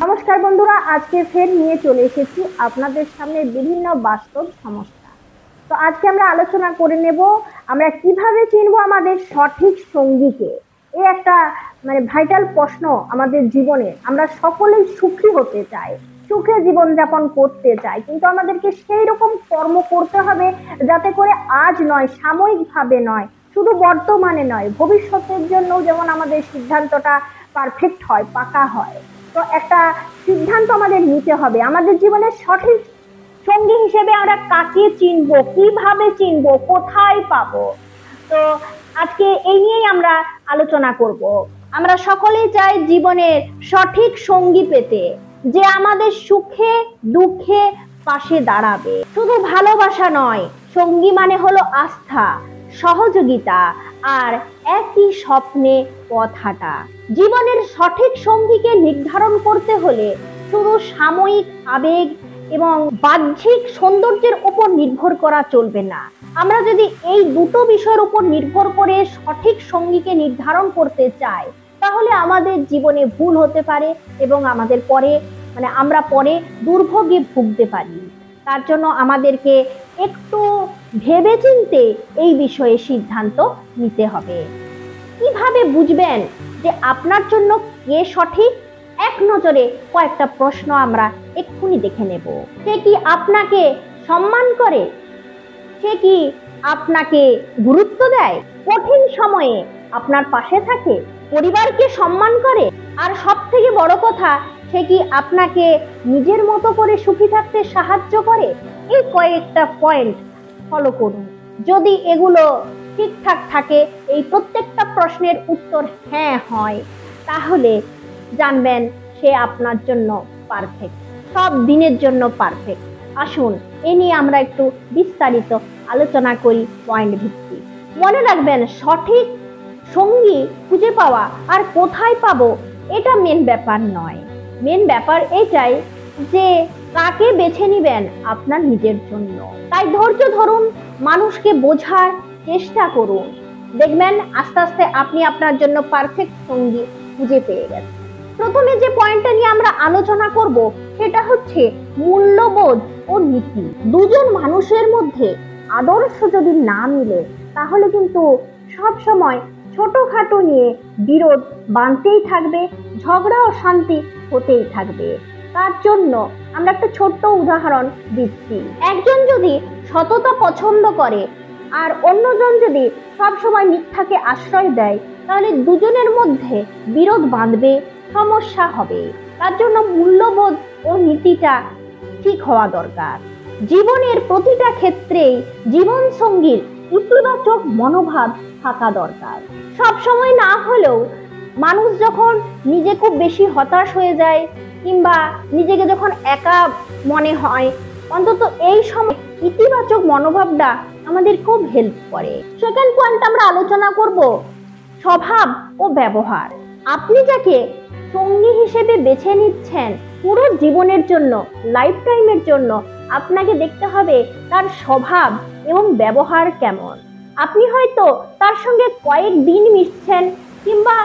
নমস্কার বন্ধুরা, আজকে ফের নিয়ে চলে এসেছি আপনাদের সামনে বিভিন্ন বাস্তব সমস্যা। তো আজকে আমরা আলোচনা করে নেব আমরা কিভাবে চিনবো আমাদের সঠিক সঙ্গীকে। এই একটা ভাইটাল প্রশ্ন আমাদের জীবনে। আমরা সকলেই সুখী হতে চাই, সুখে জীবনযাপন করতে চাই, কিন্তু আমাদেরকে সেই রকম কর্ম করতে হবে যাতে করে আজ নয়, সাময়িকভাবে নয়, শুধু বর্তমানে নয়, ভবিষ্যতের জন্য যেমন আমাদের সিদ্ধান্তটা পারফেক্ট হয়, পাকা হয়। তো একটা সিদ্ধান্ত আমাদের নিতে হবে আমাদের জীবনের সঠিক সঙ্গী হিসেবে আমরা কাকে চিনবো, কিভাবে চিনবো, কোথায় পাবো। তো আজকে এই নিয়েই আমরা আলোচনা করব। আমরা সকলেই চাই জীবনের সঠিক সঙ্গী পেতে, যে আমাদের সুখে দুঃখে পাশে দাঁড়াবে। শুধু ভালোবাসা নয়, সঙ্গী মানে হলো আস্থা, সহযোগিতা আর একই স্বপ্নে পথ হাঁটা। জীবনের সঠিক সঙ্গীকে নির্ধারণ করতে হলে শুধু সাময়িক আবেগ এবং বাহ্যিক সৌন্দর্যের উপর নির্ভর করা চলবে না। আমরা যদি এই দুটো বিষয়ের উপর নির্ভর করে সঠিক সঙ্গীকে নির্ধারণ করতে চাই, তাহলে আমাদের জীবনে ভুল হতে পারে এবং আমাদের আমরা পরে দুর্ভোগে ভুগতে পারি। তার জন্য আমাদেরকে একটু ভেবেচিন্তে এই বিষয়ে সিদ্ধান্ত নিতে হবে। কিভাবে বুঝবেন যে আপনার জন্য কে সঠিক? এক নজরে কয়েকটা প্রশ্ন আমরা এক্ষুনি দেখে নেব। সে কি আপনাকে সম্মান করে? সে কি আপনাকে গুরুত্ব দেয়? কঠিন সময়ে আপনার পাশে থাকে? পরিবারকে সম্মান করে? আর সব থেকে বড় কথা, সে কি আপনাকে নিজের মতো করে সুখী থাকতে সাহায্য করে? এই কয়েকটা পয়েন্ট ফলো করুন। যদি এগুলো ঠিকঠাক থাকে, এই প্রত্যেকটা প্রশ্নের উত্তর হ্যাঁ হয়, তাহলে জানবেন সে আপনার জন্য পারফেক্ট, সব দিনের জন্য পারফেক্ট। আসুন এ নিয়ে আমরা একটু বিস্তারিত আলোচনা করি পয়েন্ট ভিত্তিক। মনে রাখবেন, সঠিক সঙ্গী খুঁজে পাওয়া আর কোথায় পাবো এটা মেন ব্যাপার নয়। মেন ব্যাপার এটাই যে কাকে বেছে নিবেন আপনার নিজের জন্য। তাই ধৈর্য ধরুন, মানুষকে বোঝার চেষ্টা করুন, দেখবেন আস্তে আস্তে আপনি আপনার জন্য পারফেক্ট সঙ্গী খুঁজে পেয়ে গেছেন। প্রথমে যে পয়েন্টটা নিয়ে আমরা আলোচনা করব সেটা হচ্ছে মূল্যবোধ ও নীতি। দুজন মানুষের মধ্যে আদর্শ যদি না মিলে, তাহলে কিন্তু সব সময় ছোটখাটো নিয়ে বিরোধ বানতেই থাকবে, ঝগড়া ও শান্তি হতেই থাকবে। তার জন্য আমরা একটা ছোট্ট উদাহরণ দিচ্ছি। একজন যদি সততা পছন্দ করে আর অন্যজন যদি সবসময় মিথ্যাকে আশ্রয় দেয়, তাহলে দুজনের মধ্যে বিরোধ বাঁধবে, সমস্যা হবে। তার জন্য মূল্যবোধ ও নীতিটা ঠিক হওয়া দরকার। জীবনের প্রতিটা ক্ষেত্রেই জীবন সঙ্গীর ইতিবাচক মনোভাব থাকা দরকার। সব সময় না হলেও মানুষ যখন নিজে খুব বেশি হতাশ হয়ে যায় কিংবা নিজেকে যখন একা মনে হয়, অন্তত এই সময় ইতিবাচক মনোভাবটা আমাদের খুব হেল্প করে। সেকেন্ড পয়েন্ট আমরা আলোচনা করব স্বভাব ও ব্যবহার। আপনি যাকে সঙ্গী হিসেবে বেছে নিচ্ছেন পুরো জীবনের জন্য, লাইফ টাইমের জন্য, আপনাকে দেখতে হবে তার স্বভাব এবং ব্যবহার কেমন। আপনি হয়তো তার সঙ্গে কয়েক দিন মিশছেন কিংবা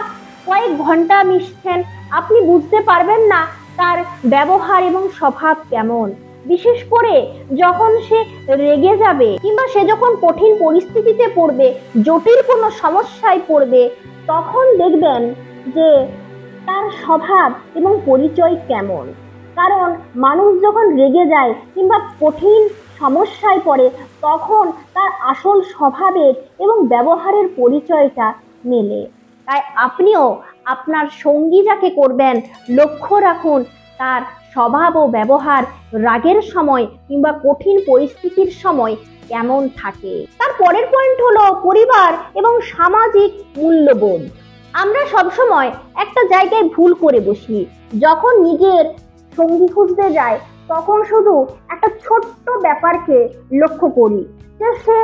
কয়েক ঘন্টা মিশছেন, আপনি বুঝতে পারবেন না তার ব্যবহার এবং স্বভাব কেমন। বিশেষ করে যখন সে রেগে যাবে কিংবা সে যখন কঠিন পরিস্থিতিতে পড়বে, জটিল কোনো সমস্যায় পড়বে, তখন দেখবেন যে তার স্বভাব এবং পরিচয় কেমন। কারণ মানুষ যখন রেগে যায় কিংবা কঠিন সমস্যায় পড়ে, তখন তার আসল স্বভাবের এবং ব্যবহারের পরিচয়টা মেলে। তাই আপনিও আপনার সঙ্গী যাকে করবেন, লক্ষ্য রাখুন তার স্বভাব ও ব্যবহার রাগের সময় কিংবা কঠিন পরিস্থিতির সময় কেমন থাকে। তার পরের পয়েন্ট হলো পরিবার এবং সামাজিক মূল্যবোধ। আমরা সবসময় একটা জায়গায় ভুল করে বসি। যখন নিজের সঙ্গী খুঁজতে যাই, তখন শুধু একটা ছোট্ট ব্যাপারকে লক্ষ্য করি, যে সে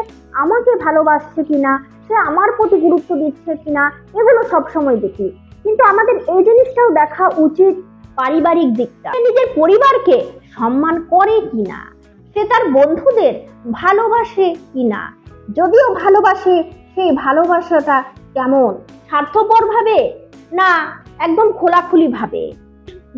আমাকে ভালোবাসছে কিনা, সে আমার প্রতি গুরুত্ব দিচ্ছে কিনা, এগুলো সবসময় দেখি। কিন্তু আমাদের এই জিনিসটাও দেখা উচিত পারিবারিক দিকটা। সে নিজের পরিবারকে সম্মান করে কিনা, সে তার বন্ধুদের ভালোবাসে কিনা, যদিও ভালোবাসে সেই ভালোবাসাটা কেমন, স্বার্থপর ভাবে না একদম খোলাখুলি ভাবে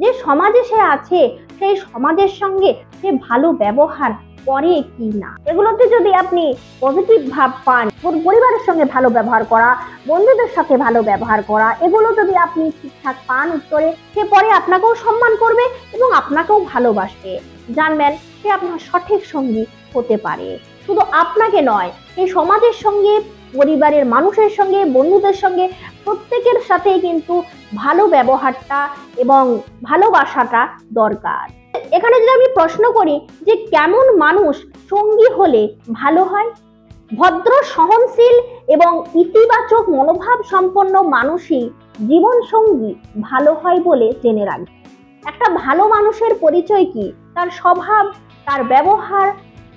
যে সমাজে সে আছে সেই সমাজের সঙ্গে সে ভালো ব্যবহার করে কি না, এগুলোতে যদি আপনি পজিটিভ ভাব পান, পরিবারের সঙ্গে ভালো ব্যবহার করা, বন্ধুদের সাথে ভালো ব্যবহার করা, এগুলো যদি আপনি ঠিকঠাক পান উত্তরে, সে পরে আপনাকেও সম্মান করবে এবং আপনাকেও ভালোবাসবে। জানবেন সে আপনার সঠিক সঙ্গী হতে পারে। শুধু আপনাকে নয়, এই সমাজের সঙ্গে, পরিবারের মানুষের সঙ্গে, বন্ধুদের সঙ্গে প্রত্যেকের সাথে কিন্তু ভালো ব্যবহারটা এবং ভালোবাসাটা দরকার। এখানে যদি আমি প্রশ্ন করি যে কেমন মানুষ সঙ্গী হলে ভালো হয়, ভদ্র, সহনশীল এবং ইতিবাচক মনোভাব সম্পন্ন মানুষই জীবন সঙ্গী ভালো হয় বলে জেনে রাখবে। একটা ভালো মানুষের পরিচয় কি? তার স্বভাব, তার ব্যবহার,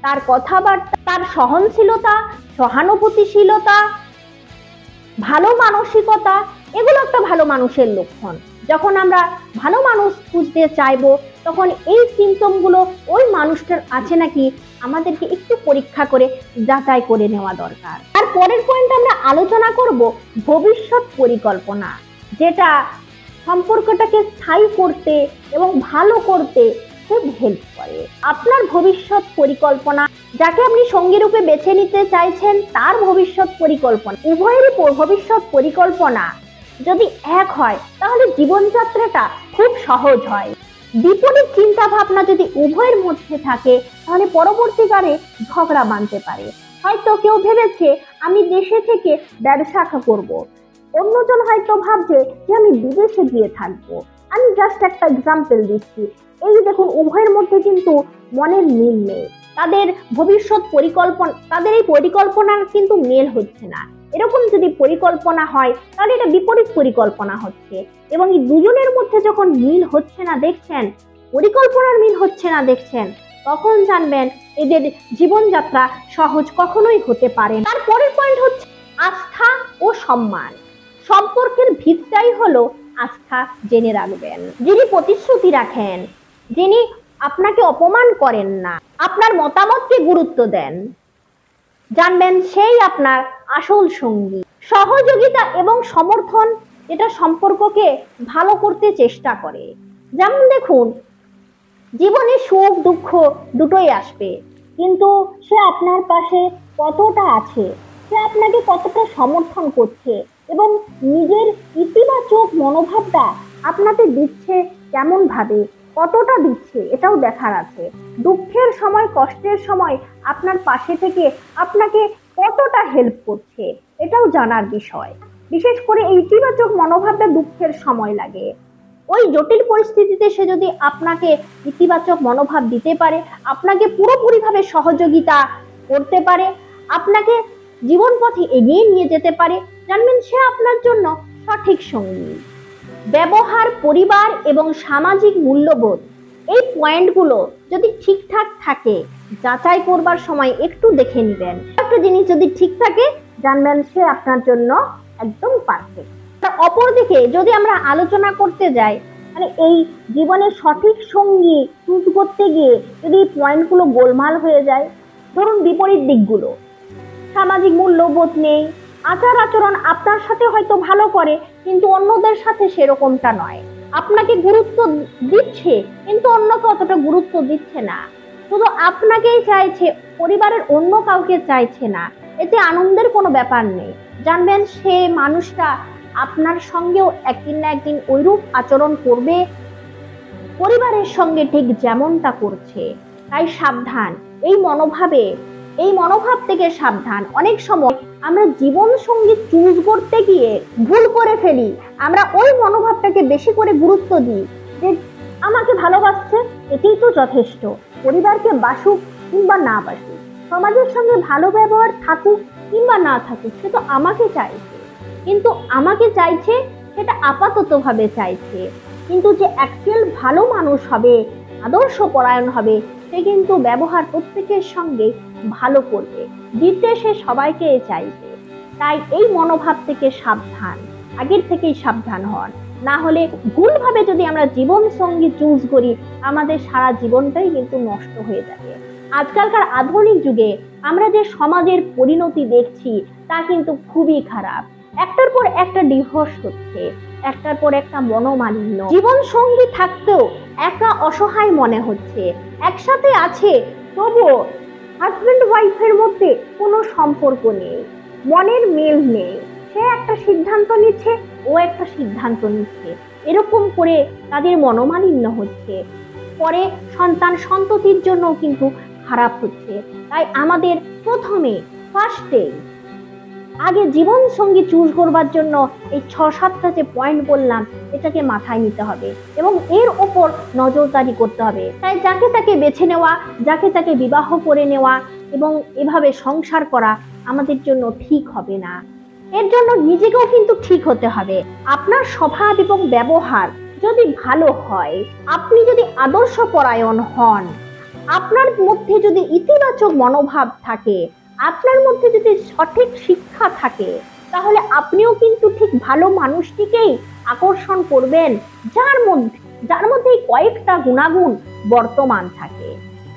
তার কথাবার্তা, তার সহনশীলতা, সহানুভূতিশীলতা, ভালো মানসিকতা, এগুলো একটা ভালো মানুষের লক্ষণ। যখন আমরা ভালো মানুষ খুঁজতে চাইবো তখন এই সিমটমগুলো ওই মানুষটার আছে নাকি আমাদেরকে একটু পরীক্ষা করে যাচাই করে নেওয়া দরকার। আর পরের পয়েন্ট আমরা আলোচনা করব ভবিষ্যৎ পরিকল্পনা, যেটা সম্পর্কটাকে স্থায়ী করতে এবং ভালো করতে খুব হেল্প করে। আপনার ভবিষ্যৎ পরিকল্পনা, যাকে আপনি সঙ্গী রূপে বেছে নিতে চাইছেন তার ভবিষ্যৎ পরিকল্পনা, উভয়েরই ভবিষ্যৎ পরিকল্পনা যদি এক হয় তাহলে জীবনযাত্রাটা খুব সহজ হয়। বিপরীত চিন্তা ভাবনা যদি উভয়ের মধ্যে থাকে তাহলে পরবর্তীকালে ঝগড়া বাঁধতে পারে। হয়তো কেউ ভেবেছে আমি দেশে থেকে ব্যবসা করব, অন্যজন হয়তো ভাবছে যে আমি বিদেশে গিয়ে থাকবো। আমি জাস্ট একটা এক্সাম্পল দিচ্ছি। এই দেখুন, উভয়ের মধ্যে কিন্তু মনের মিল নেই, তাদের ভবিষ্যৎ পরিকল্পনা, তাদের এই পরিকল্পনার কিন্তু মেল হচ্ছে না। এরকম যদি পরিকল্পনা হয় তাহলে এটা বিপরীত পরিকল্পনা হচ্ছে, এবং এই দুজনের মধ্যে যখন মিল হচ্ছে না দেখছেন, পরিকল্পনার মিল হচ্ছে না দেখছেন, তখন জানবেন এদের জীবনযাত্রা সহজ কখনোই হতে পারে না। তারপরের পয়েন্ট হচ্ছে আস্থা ও সম্মান। সম্পর্কের ভিতটাই হলো আস্থা, জেনে রাখবেন। যিনি প্রতিশ্রুতি রাখেন, যিনি আপনাকে অপমান করেন না, আপনার মতামতকে গুরুত্ব দেন, জানবেন সেই আপনার আসল সঙ্গী। সহযোগিতা এবং সমর্থন, এটা সম্পর্ককে ভালো করতে চেষ্টা করে। যেমন দেখুন, জীবনে সুখ দুঃখ দুটোই আসবে, কিন্তু সে আপনার পাশে কতটা আছে, সে আপনাকে কতটা সমর্থন করছে এবং নিজের ইতিবাচক মনোভাবটা আপনাকে দিচ্ছে কেমন ভাবে, কতটা দিচ্ছে, এটাও দেখার আছে। দুঃখের সময়, কষ্টের সময় আপনার পাশে থেকে আপনাকে কতটা হেল্প করছে, এটাও জানার বিষয়। বিশেষ করে এই ইতিবাচক মনোভাবটা দুঃখের সময় লাগে। ওই জটিল পরিস্থিতিতে সে যদি আপনাকে ইতিবাচক মনোভাব দিতে পারে, আপনাকে পুরোপুরিভাবে সহযোগিতা করতে পারে, আপনাকে জীবন পথে এগিয়ে নিয়ে যেতে পারে, জানবেন সে আপনার জন্য সঠিক সঙ্গী। ব্যবহার, পরিবার এবং সামাজিক মূল্যবোধ, এই পয়েন্টগুলো যদি ঠিকঠাক থাকে, যাচাই করবার সময় একটু দেখে নেবেন। একটা জিনিস যদি ঠিক থাকে, জানবেন সে আপনার জন্য একদম পারফেক্ট। অপরদিকে যদি আমরা আলোচনা করতে যাই, মানে এই জীবনের সঠিক সঙ্গী চুজ করতে গিয়ে যদি পয়েন্টগুলো গোলমাল হয়ে যায়, ধরুন বিপরীত দিকগুলো, সামাজিক মূল্যবোধ নেই, আচার আচরণ আপনার সাথে হয়তো ভালো করে কিন্তু অন্যদের সাথে সেরকমটা নয়, আপনাকে গুরুত্ব দিচ্ছে কিন্তু অন্যকে অতটা গুরুত্ব দিচ্ছে না, শুধু আপনাকেই চাইছে, পরিবারের অন্য কাউকে চাইছে না, এতে আনন্দের কোনো ব্যাপার নেই, জানবেন সে মানুষটা আপনার সঙ্গেও একদিন না একদিন ওইরূপ আচরণ করবে পরিবারের সঙ্গে ঠিক যেমনটা করছে। তাই সাবধান, এই মনোভাব থেকে সাবধান। অনেক সময় আমরা জীবন সঙ্গী চুজ করতে গিয়ে ভুল করে ফেলি, আমরা ওই মনোভাবটাকে বেশি করে গুরুত্ব দিই যে আমাকে ভালোবাসছে এটাই তো যথেষ্ট, পরিবারকে বাসুক কিংবা না বাসুক, সমাজের সঙ্গে ভালো ব্যবহার থাকুক কিংবা না থাকুক, সে তো আমাকে চাইছে, কিন্তু আমাকে চাইছে সেটা আপাতত ভাবে চাইছে, কিন্তু যে অ্যাকচুয়াল ভালো মানুষ হবে, আদর্শ পরায়ণ হবে, সে কিন্তু ব্যবহার প্রত্যেকের সঙ্গে ভালো করবে, দিতে সে সবাইকে চাইবে। তাই এই মনোভাব থেকে সাবধান, আগের থেকেই সাবধান হন, না হলে ভুলভাবে যদি আমরা জীবন সঙ্গী চুজ করি, আমাদের সারা জীবনটাই কিন্তু নষ্ট হয়ে যাবে। আজকালকার আধুনিক যুগে আমরা যে সমাজের পরিণতি দেখছি তা কিন্তু খুবই খারাপ। একটার পর একটা ডিভোর্স হচ্ছে, একটার পর একটা মনোমালিন্য, জীবন সঙ্গী থাকতেও একা অসহায় মনে হচ্ছে, একসাথে আছে তবুও হাজবেন্ড ওয়াইফের মধ্যে কোনো সম্পর্ক নেই, মনের মিল নেই, সে একটা সিদ্ধান্ত নিচ্ছে, ও একটা সিদ্ধান্ত নিচ্ছে, এরকম করে তাদের মনোমালিন্য হচ্ছে, পরে সন্তান সন্ততির জন্য কিন্তু খারাপ হচ্ছে। তাই আমাদের প্রথমে ফার্স্টে আগে জীবন সঙ্গী চুজ করবার জন্য এই 6-7টা যে পয়েন্ট বললাম এটাকে মাথায় নিতে হবে এবং এর ওপর নজরদারি করতে হবে। তাই যাকে তাকে বেছে নেওয়া, যাকে তাকে বিবাহ করে নেওয়া এবং এভাবে সংসার করা আমাদের জন্য ঠিক হবে না। এর জন্য নিজেকেও কিন্তু ঠিক হতে হবে। আপনার স্বভাব এবং ব্যবহার যদি ভালো হয়, আপনি যদি আদর্শ পরায়ণ হন, আপনার মধ্যে যদি ইতিবাচক মনোভাব থাকে, আপনার মধ্যে যদি সঠিক শিক্ষা থাকে, তাহলে আপনিও কিন্তু ঠিক ভালো মানুষটিকেই আকর্ষণ করবেন, যার মধ্যে কয়েকটা গুণাগুণ বর্তমান থাকে।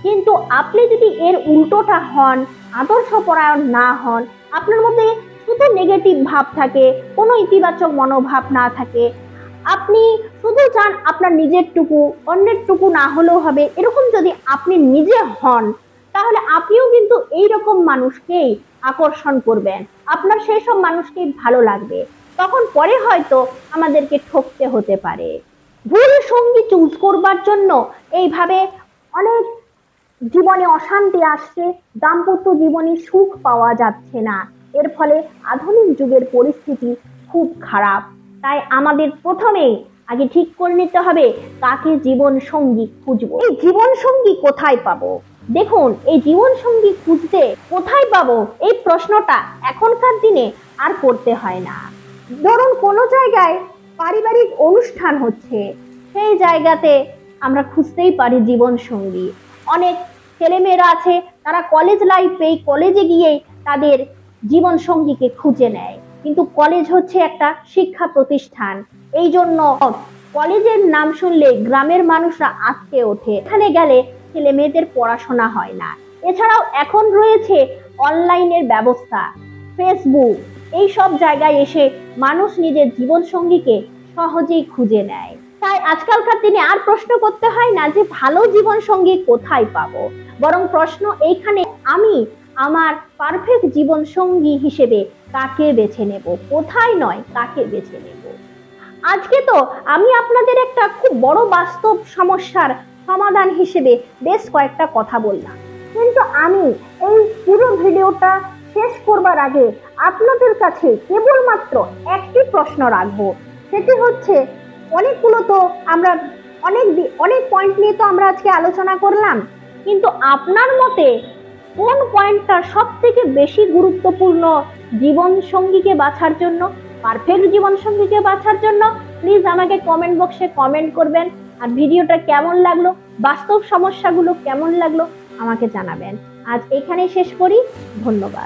কিন্তু আপনি যদি এর উল্টোটা হন, আদর্শপরায়ণ না হন, আপনার মধ্যে শুধু নেগেটিভ ভাব থাকে, কোনো ইতিবাচক মনোভাব না থাকে, আপনি শুধু চান আপনার নিজের টুকু, অন্যের টুকু না হলেও হবে, এরকম যদি আপনি নিজে হন, তাহলে আপনিও কিন্তু এইরকম মানুষকেই আকর্ষণ করবেন, আপনার সেই সব মানুষকেই ভালো লাগবে। তখন পরে হয়তো আমাদেরকে ঠকতে হতে পারে। ভুল সঙ্গী চুজ করবার জন্য এইভাবে অনেক জীবনে অশান্তি আসছে, দাম্পত্য জীবনে সুখ পাওয়া যাচ্ছে না, এর ফলে আধুনিক যুগের পরিস্থিতি খুব খারাপ। তাই আমাদের প্রথমেই আগে ঠিক করে নিতে হবে কাকে জীবন সঙ্গী খুঁজবো। এই জীবন সঙ্গী কোথায় পাবো? দেখুন, এই জীবন সঙ্গী খুঁজতে কোথায় পাবো এই প্রশ্নটা এখনকার দিনে আর করতে হয় না। ধরুন কোনো জায়গায় পারিবারিক অনুষ্ঠান হচ্ছে, সেই জায়গাতে আমরা খুঁজতেই পারি জীবন সঙ্গী। অনেক ছেলেমেয়েরা আছে তারা কলেজ লাইফে কলেজে গিয়েই তাদের জীবন সঙ্গীকে খুঁজে নেয়, কিন্তু কলেজ হচ্ছে একটা শিক্ষা প্রতিষ্ঠান, এই জন্য কলেজের নাম শুনলে গ্রামের মানুষরা আঁতকে ওঠে, এখানে গেলে ছেলে মেয়েদের পড়াশোনা হয় না। এছাড়াও এখন রয়েছে অনলাইনের ব্যবস্থা, ফেসবুক, এই সব জায়গায় এসে মানুষ নিজের জীবন সঙ্গীকে সহজেই খুঁজে নেয়। তাই আজকালকার দিনে আর প্রশ্ন করতে হয় না যে ভালো জীবন সঙ্গী কোথায় পাবো, বরং প্রশ্ন এইখানে আমি আমার পারফেক্ট জীবন সঙ্গী হিসেবে কাকে বেছে নেব, কোথায় নয় কাকে বেছে নেব। আজকে তো আমি আপনাদের একটা খুব বড় বাস্তব সমস্যার সমাধান হিসেবে বেশ কয়েকটা কথা বললাম, কিন্তু আমি এই পুরো ভিডিওটা শেষ করবার আগে আপনাদের কাছে কেবলমাত্র একটি প্রশ্ন রাখবো, সেটি হচ্ছে অনেকগুলো তো আমরা অনেক পয়েন্ট নিয়ে তো আমরা আজকে আলোচনা করলাম, কিন্তু আপনার মতে কোন পয়েন্টটা সব থেকে বেশি গুরুত্বপূর্ণ জীবন সঙ্গীকে বাছার জন্য, পারফেক্ট জীবন সঙ্গীকে বাছার জন্য? প্লিজ আমাকে কমেন্ট বক্সে কমেন্ট করবেন। আর ভিডিওটা কেমন লাগলো, বাস্তব সমস্যাগুলো কেমন লাগলো আমাকে জানাবেন। আজ এখানেই শেষ করি, ধন্যবাদ।